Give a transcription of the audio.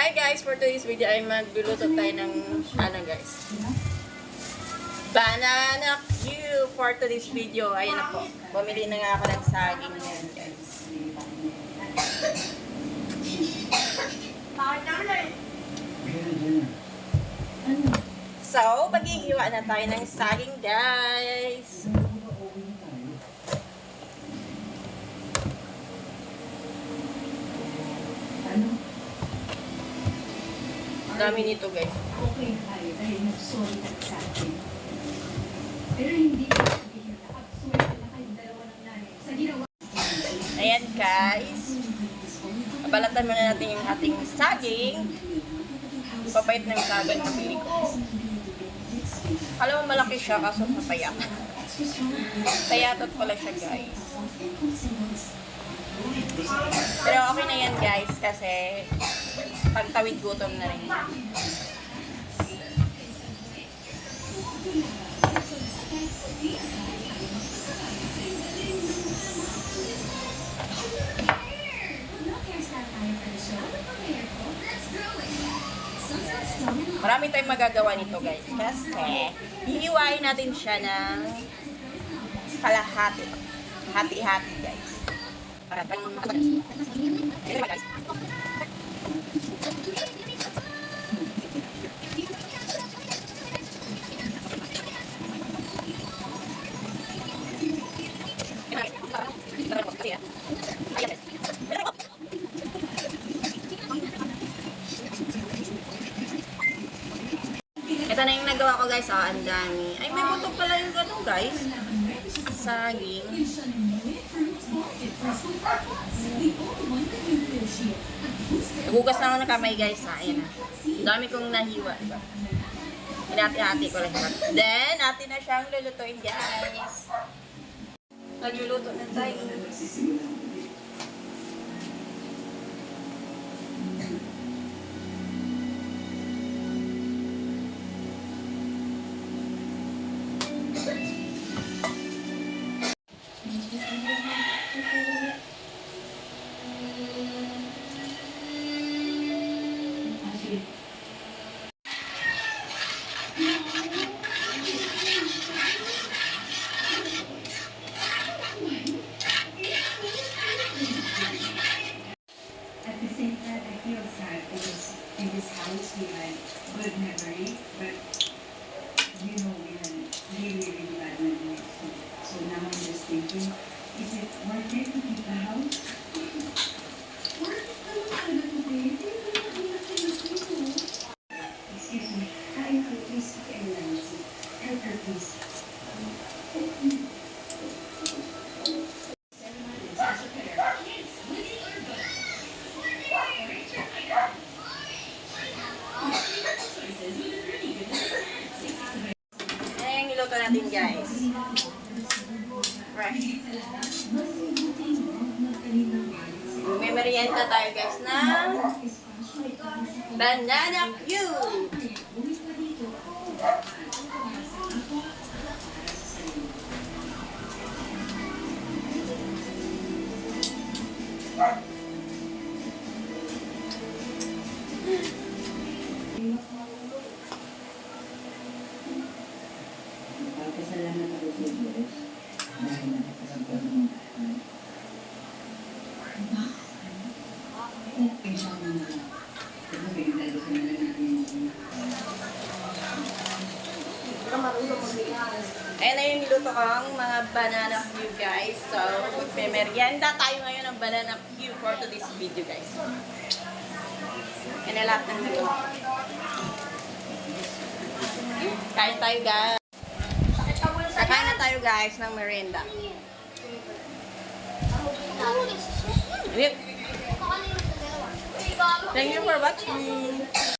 Hi guys, for today's video ay magluluto tayo ng ano guys, banana cue for today's video. Ayan na po, bumili na nga ako ng saging yan guys. So, maghihiwa na tayo ng saging guys. Dami nito guys. Okay tayo dahil nag-sorry ka sa akin. Pero hindi ko sabihin na absurd na kayong dalawa ng nanay sa ginawa. Ayan guys. Balatan muna natin yung ating saging. Papait ng saging na pili ko. Alam mo malaki siya kaso napayak. Payatot pala siya guys. Pero okay na yan guys kasi pagtawid gutom na rin. Marami tayong magagawa nito guys kasi hihiwain natin siya ng kalahati. Hati-hati guys. Para guys. Ito na yung nagawa ko guys, ang dami. Ay, may buto pala yung gano'n guys. Saging. Nagugas na ako ng kamay guys, ha. Ayan na. Ang dami kong nahiwa, diba? Hinati-hati ko lang. Then, atin na siyang lulutuin guys. Nagluluto na tayo. At the same time, I feel sad because in this house we had good memory, but you know we had really, really bad memories. So now I'm just thinking, is it worth it to keep the house? Worth it naman talaga today. Excuse me, kain ko please kay Nancy. Help her please. Ayan yung niluto natin guys. Fresh. May merienda tayo guys na banana cue. Salamat ako sa Diyos dahil nakasagpan mo tayo. Ayan na yung niluto kong mga banana cue guys. So, magpe-merienda tayo ngayon ng banana cue for today's video guys. Yan na lahat ng niluto. Kain tayo guys. Kakain na tayo guys ng merienda. Thank you for watching.